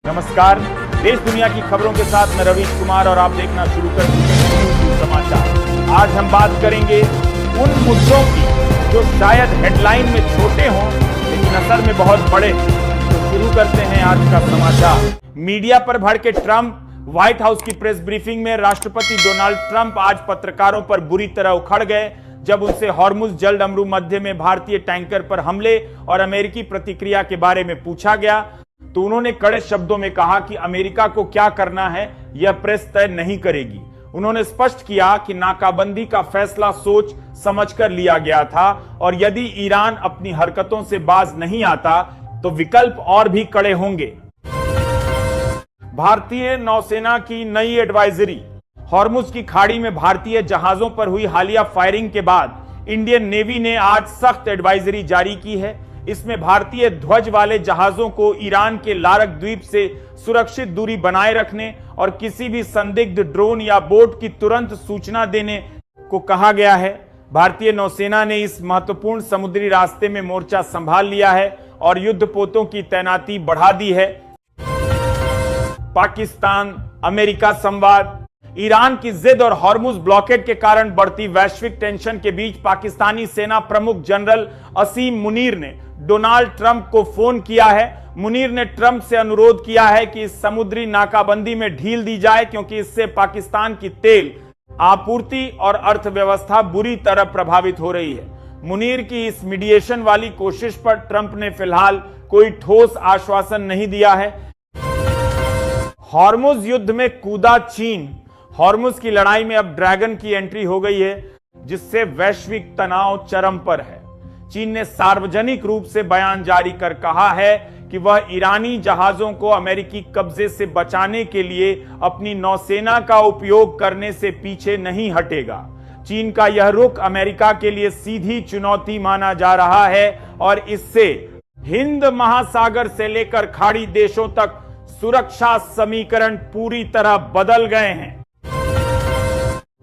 नमस्कार, देश दुनिया की खबरों के साथ मैं रवीश कुमार और आप देखना शुरू कर चुके हैं समाचार। आज हम बात करेंगे उन मुद्दों की जो शायद हेडलाइन में छोटे हों लेकिन असर में बहुत बड़े। तो शुरू करते हैं आज का समाचार। मीडिया पर भड़के ट्रंप। व्हाइट हाउस की प्रेस ब्रीफिंग में राष्ट्रपति डोनाल्ड ट्रंप आज पत्रकारों पर बुरी तरह उखड़ गए जब उनसे हॉर्मुज जल अमरू मध्य में भारतीय टैंकर पर हमले और अमेरिकी प्रतिक्रिया के बारे में पूछा गया तो उन्होंने कड़े शब्दों में कहा कि अमेरिका को क्या करना है यह प्रेस तय नहीं करेगी। उन्होंने स्पष्ट किया कि नाकाबंदी का फैसला सोच समझकर लिया गया था और यदि ईरान अपनी हरकतों से बाज नहीं आता तो विकल्प और भी कड़े होंगे। भारतीय नौसेना की नई एडवाइजरी। हॉर्मुज की खाड़ी में भारतीय जहाजों पर हुई हालिया फायरिंग के बाद इंडियन नेवी ने आज सख्त एडवाइजरी जारी की है। इसमें भारतीय ध्वज वाले जहाजों को ईरान के लारक द्वीप से सुरक्षित दूरी बनाए रखने और किसी भी संदिग्ध ड्रोन या बोट की तुरंत सूचना देने को कहा गया है। भारतीय नौसेना ने इस महत्वपूर्ण समुद्री रास्ते में मोर्चा संभाल लिया है और युद्धपोतों की तैनाती बढ़ा दी है। पाकिस्तान अमेरिका संवाद। ईरान की जिद और हॉर्मुज ब्लॉकेड के कारण बढ़ती वैश्विक टेंशन के बीच पाकिस्तानी सेना प्रमुख जनरल असीम मुनीर ने डोनाल्ड ट्रंप को फोन किया है। मुनीर ने ट्रंप से अनुरोध किया है कि इस समुद्री नाकाबंदी में ढील दी जाए क्योंकि इससे पाकिस्तान की तेल आपूर्ति और अर्थव्यवस्था बुरी तरह प्रभावित हो रही है। मुनीर की इस मीडिएशन वाली कोशिश पर ट्रंप ने फिलहाल कोई ठोस आश्वासन नहीं दिया है। हॉर्मुज युद्ध में कूदा चीन। हॉर्मुज की लड़ाई में अब ड्रैगन की एंट्री हो गई है जिससे वैश्विक तनाव चरम पर है। चीन ने सार्वजनिक रूप से बयान जारी कर कहा है कि वह ईरानी जहाजों को अमेरिकी कब्जे से बचाने के लिए अपनी नौसेना का उपयोग करने से पीछे नहीं हटेगा। चीन का यह रुख अमेरिका के लिए सीधी चुनौती माना जा रहा है और इससे हिंद महासागर से लेकर खाड़ी देशों तक सुरक्षा समीकरण पूरी तरह बदल गए हैं।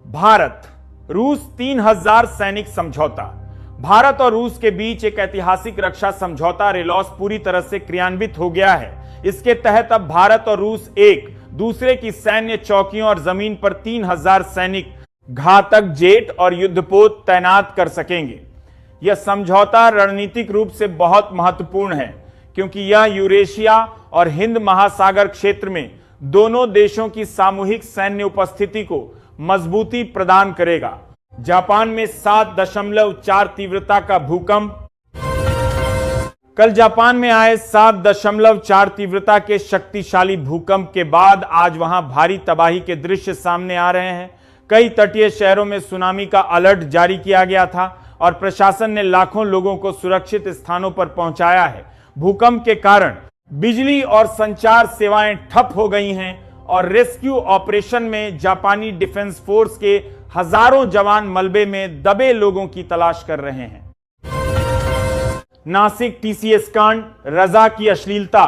भारत रूस 3000 सैनिक समझौता। भारत और रूस के बीच एक ऐतिहासिक रक्षा समझौता रेलॉस पूरी तरह से क्रियान्वित हो गया है। इसके तहत अब भारत और रूस एक दूसरे की सैन्य चौकियों और जमीन पर 3000 सैनिक घातक जेट और युद्धपोत तैनात कर सकेंगे। यह समझौता रणनीतिक रूप से बहुत महत्वपूर्ण है क्योंकि यह यूरेशिया और हिंद महासागर क्षेत्र में दोनों देशों की सामूहिक सैन्य उपस्थिति को मजबूती प्रदान करेगा। जापान में 7.4 तीव्रता का भूकंप। कल जापान में आए 7.4 तीव्रता के शक्तिशाली भूकंप के बाद आज वहां भारी तबाही के दृश्य सामने आ रहे हैं। कई तटीय शहरों में सुनामी का अलर्ट जारी किया गया था और प्रशासन ने लाखों लोगों को सुरक्षित स्थानों पर पहुंचाया है। भूकंप के कारण बिजली और संचार सेवाएं ठप हो गई हैं और रेस्क्यू ऑपरेशन में जापानी डिफेंस फोर्स के हजारों जवान मलबे में दबे लोगों की तलाश कर रहे हैं। नासिक टीसीएस कांड, रजा की अश्लीलता।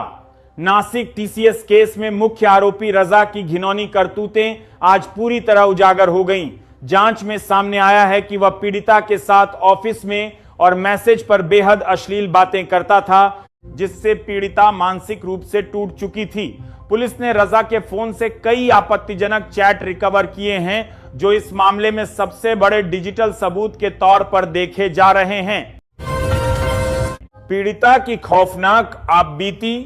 नासिक टीसीएस केस में मुख्य आरोपी रजा की घिनौनी करतूतें आज पूरी तरह उजागर हो गईं। जांच में सामने आया है कि वह पीड़िता के साथ ऑफिस में और मैसेज पर बेहद अश्लील बातें करता था जिससे पीड़िता मानसिक रूप से टूट चुकी थी। पुलिस ने रजा के फोन से कई आपत्तिजनक चैट रिकवर किए हैं जो इस मामले में सबसे बड़े डिजिटल सबूत के तौर पर देखे जा रहे हैं। पीड़िता की खौफनाक आपबीती।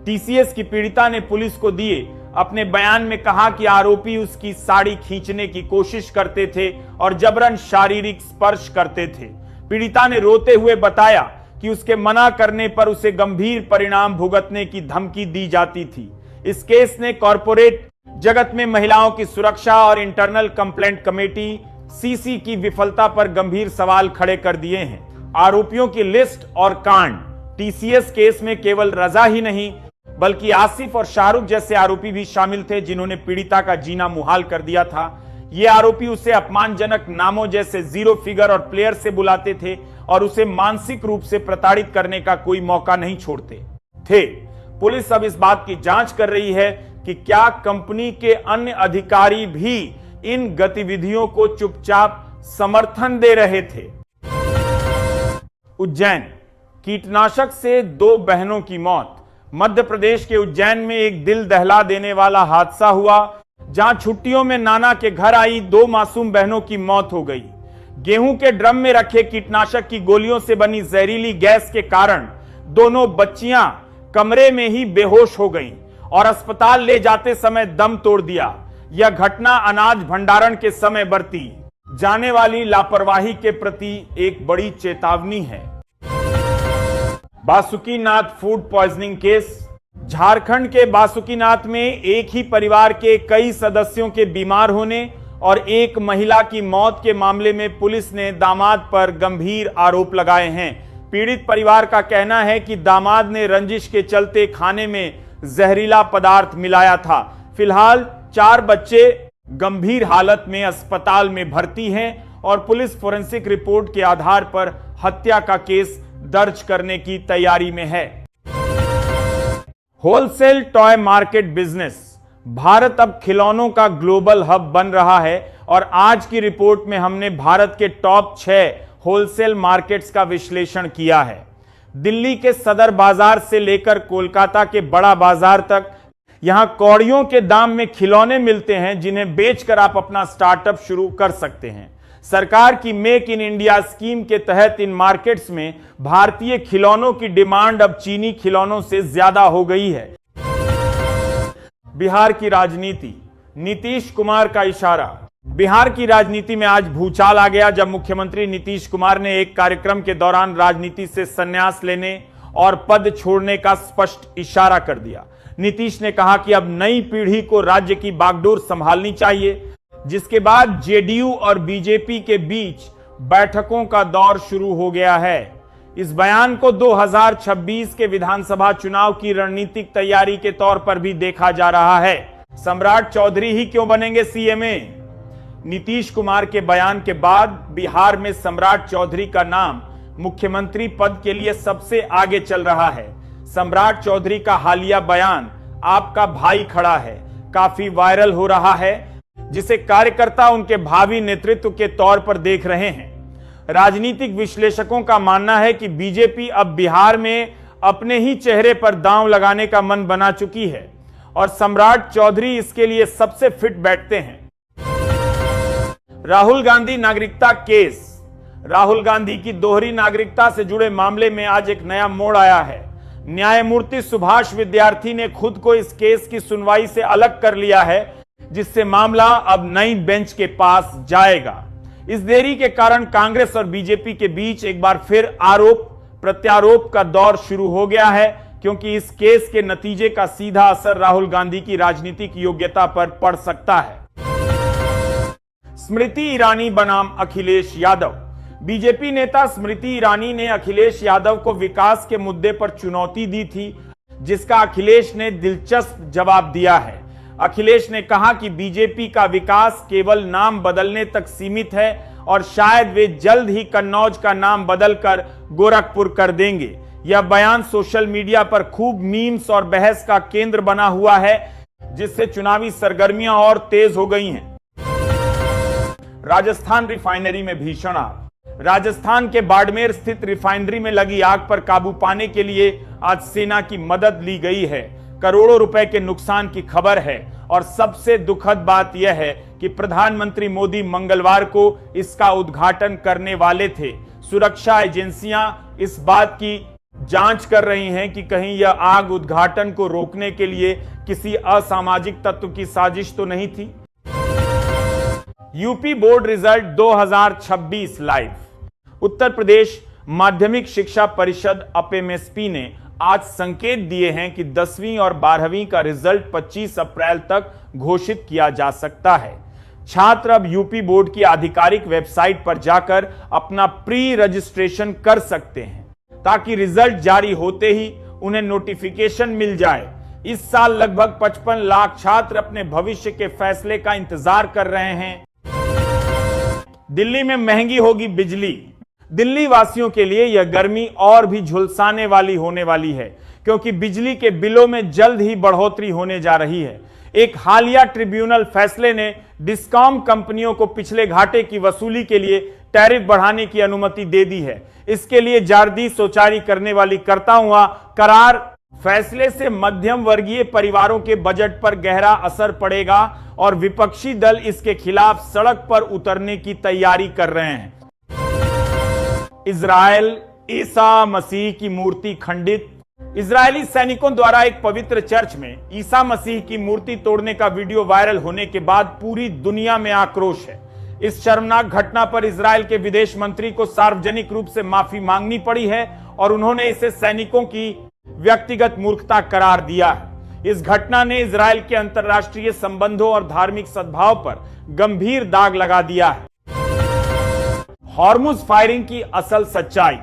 टीसीएस की पीड़िता ने पुलिस को दिए अपने बयान में कहा कि आरोपी उसकी साड़ी खींचने की कोशिश करते थे और जबरन शारीरिक स्पर्श करते थे। पीड़िता ने रोते हुए बताया कि उसके मना करने पर उसे गंभीर परिणाम भुगतने की धमकी दी जाती थी। इस केस ने कॉरपोरेट जगत में महिलाओं की सुरक्षा और इंटरनल कंप्लेंट कमेटी सीसी की विफलता पर गंभीर सवाल खड़े कर दिए हैं। आरोपियों की लिस्ट और कांड। टीसीएस केस में केवल रजा ही नहीं बल्कि आसिफ और शाहरुख जैसे आरोपी भी शामिल थे जिन्होंने पीड़िता का जीना मुहाल कर दिया था। ये आरोपी उसे अपमानजनक नामों जैसे जीरो फिगर और प्लेयर से बुलाते थे और उसे मानसिक रूप से प्रताड़ित करने का कोई मौका नहीं छोड़ते थे। पुलिस अब इस बात की जांच कर रही है कि क्या कंपनी के अन्य अधिकारी भी इन गतिविधियों को चुपचाप समर्थन दे रहे थे। उज्जैन कीटनाशक से 2 बहनों की मौत। मध्य प्रदेश के उज्जैन में एक दिल दहला देने वाला हादसा हुआ, जहां छुट्टियों में नाना के घर आई 2 मासूम बहनों की मौत हो गई। गेहूं के ड्रम में रखे कीटनाशक की गोलियों से बनी जहरीली गैस के कारण दोनों बच्चियां कमरे में ही बेहोश हो गईं और अस्पताल ले जाते समय दम तोड़ दिया। यह घटना अनाज भंडारण के समय बरती जाने वाली लापरवाही के प्रति एक बड़ी चेतावनी है। Basukinath food poisoning case. Jharkhand के बासुकीनाथ में एक ही परिवार के कई सदस्यों के बीमार होने और एक महिला की मौत के मामले में पुलिस ने दामाद पर गंभीर आरोप लगाए हैं। पीड़ित परिवार का कहना है कि दामाद ने रंजिश के चलते खाने में जहरीला पदार्थ मिलाया था। फिलहाल 4 बच्चे गंभीर हालत में अस्पताल में भर्ती हैं और पुलिस फोरेंसिक रिपोर्ट के आधार पर हत्या का केस दर्ज करने की तैयारी में है। Wholesale toy market business. Bharat अब खिलौनों का ग्लोबल हब बन रहा है और आज की रिपोर्ट में हमने भारत के टॉप 6 होलसेल मार्केट्स का विश्लेषण किया है। दिल्ली के सदर बाजार से लेकर कोलकाता के बड़ा बाजार तक यहां कौड़ियों के दाम में खिलौने मिलते हैं, जिन्हें बेचकर आप अपना स्टार्टअप शुरू कर सकते हैं। सरकार की मेक इन इंडिया स्कीम के तहत इन मार्केट्स में भारतीय खिलौनों की डिमांड अब चीनी खिलौनों से ज्यादा हो गई है। बिहार की राजनीति। नीतीश कुमार का इशारा। बिहार की राजनीति में आज भूचाल आ गया जब मुख्यमंत्री नीतीश कुमार ने एक कार्यक्रम के दौरान राजनीति से संन्यास लेने और पद छोड़ने का स्पष्ट इशारा कर दिया। नीतीश ने कहा कि अब नई पीढ़ी को राज्य की बागडोर संभालनी चाहिए, जिसके बाद जेडीयू और बीजेपी के बीच बैठकों का दौर शुरू हो गया है। इस बयान को 2026 के विधानसभा चुनाव की रणनीतिक तैयारी के तौर पर भी देखा जा रहा है। सम्राट चौधरी ही क्यों बनेंगे सीएमए? नीतीश कुमार के बयान के बाद बिहार में सम्राट चौधरी का नाम मुख्यमंत्री पद के लिए सबसे आगे चल रहा है। सम्राट चौधरी का हालिया बयान आपका भाई खड़ा है काफी वायरल हो रहा है, जिसे कार्यकर्ता उनके भावी नेतृत्व के तौर पर देख रहे हैं। राजनीतिक विश्लेषकों का मानना है कि बीजेपी अब बिहार में अपने ही चेहरे पर दांव लगाने का मन बना चुकी है और सम्राट चौधरी इसके लिए सबसे फिट बैठते हैं। राहुल गांधी नागरिकता केस। राहुल गांधी की दोहरी नागरिकता से जुड़े मामले में आज एक नया मोड़ आया है। न्यायमूर्ति सुभाष विद्यार्थी ने खुद को इस केस की सुनवाई से अलग कर लिया है, जिससे मामला अब नई बेंच के पास जाएगा। इस देरी के कारण कांग्रेस और बीजेपी के बीच एक बार फिर आरोप प्रत्यारोप का दौर शुरू हो गया है, क्योंकि इस केस के नतीजे का सीधा असर राहुल गांधी की राजनीतिक योग्यता पर पड़ सकता है। स्मृति ईरानी बनाम अखिलेश यादव। बीजेपी नेता स्मृति ईरानी ने अखिलेश यादव को विकास के मुद्दे पर चुनौती दी थी, जिसका अखिलेश ने दिलचस्प जवाब दिया है। अखिलेश ने कहा कि बीजेपी का विकास केवल नाम बदलने तक सीमित है और शायद वे जल्द ही कन्नौज का नाम बदलकर गोरखपुर कर देंगे। यह बयान सोशल मीडिया पर खूब मीम्स और बहस का केंद्र बना हुआ है, जिससे चुनावी सरगर्मियां और तेज हो गई हैं। राजस्थान रिफाइनरी में भीषण आग। राजस्थान के बाड़मेर स्थित रिफाइनरी में लगी आग पर काबू पाने के लिए आज सेना की मदद ली गई है। करोड़ों रुपए के नुकसान की खबर है और सबसे दुखद बात यह है कि प्रधानमंत्री मोदी मंगलवार को इसका उद्घाटन करने वाले थे। सुरक्षा एजेंसियां इस बात की जांच कर रही हैं कि कहीं यह आग उद्घाटन को रोकने के लिए किसी असामाजिक तत्व की साजिश तो नहीं थी। UP board result 2026 live. Uttar Pradesh माध्यमिक शिक्षा परिषद अपएमएसपी ने आज संकेत दिए हैं कि 10वीं और 12वीं का रिजल्ट 25 अप्रैल तक घोषित किया जा सकता है। छात्र अब यूपी बोर्ड की आधिकारिक वेबसाइट पर जाकर अपना प्री रजिस्ट्रेशन कर सकते हैं, ताकि रिजल्ट जारी होते ही उन्हें नोटिफिकेशन मिल जाए। इस साल लगभग 55 लाख छात्र अपने भविष्य के फैसले का इंतजार कर रहे हैं। दिल्ली में महंगी होगी बिजली। दिल्ली वासियों के लिए यह गर्मी और भी झुलसाने वाली होने वाली है, क्योंकि बिजली के बिलों में जल्द ही बढ़ोतरी होने जा रही है। एक हालिया ट्रिब्यूनल फैसले ने डिस्कॉम कंपनियों को पिछले घाटे की वसूली के लिए टैरिफ बढ़ाने की अनुमति दे दी है। इसके लिए जारदी सोचारी करने वाली करता हुआ करार फैसले से मध्यम वर्गीय परिवारों के बजट पर गहरा असर पड़ेगा और विपक्षी दल इसके खिलाफ सड़क पर उतरने की तैयारी कर रहे हैं। इजरायल ईसा मसीह की मूर्ति खंडित। इजरायली सैनिकों द्वारा एक पवित्र चर्च में ईसा मसीह की मूर्ति तोड़ने का वीडियो वायरल होने के बाद पूरी दुनिया में आक्रोश है। इस शर्मनाक घटना पर इजरायल के विदेश मंत्री को सार्वजनिक रूप से माफी मांगनी पड़ी है और उन्होंने इसे सैनिकों की व्यक्तिगत मूर्खता करार दिया है। इस घटना ने इजरायल के अंतर्राष्ट्रीय संबंधों और धार्मिक सद्भाव पर गंभीर दाग लगा दिया है। हॉर्मुज फायरिंग की असल सच्चाई।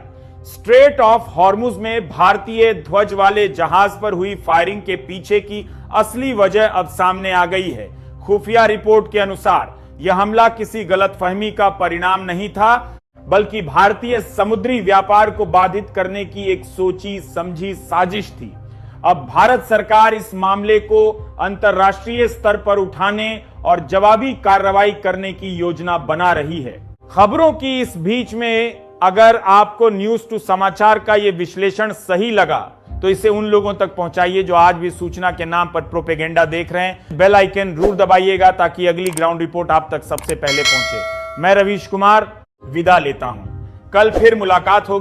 स्ट्रेट ऑफ हॉर्मुज में भारतीय ध्वज वाले जहाज पर हुई फायरिंग के पीछे की असली वजह अब सामने आ गई है। खुफिया रिपोर्ट के अनुसार यह हमला किसी गलतफहमी का परिणाम नहीं था, बल्कि भारतीय समुद्री व्यापार को बाधित करने की एक सोची समझी साजिश थी। अब भारत सरकार इस मामले को अंतर्राष्ट्रीय स्तर पर उठाने और जवाबी कार्रवाई करने की योजना बना रही है। खबरों की इस बीच में अगर आपको न्यूज टू समाचार का यह विश्लेषण सही लगा तो इसे उन लोगों तक पहुंचाइए जो आज भी सूचना के नाम पर प्रोपेगेंडा देख रहे हैं। बेल आइकन जरूर दबाइएगा ताकि अगली ग्राउंड रिपोर्ट आप तक सबसे पहले पहुंचे। मैं रवीश कुमार विदा लेता हूं। कल फिर मुलाकात होगी।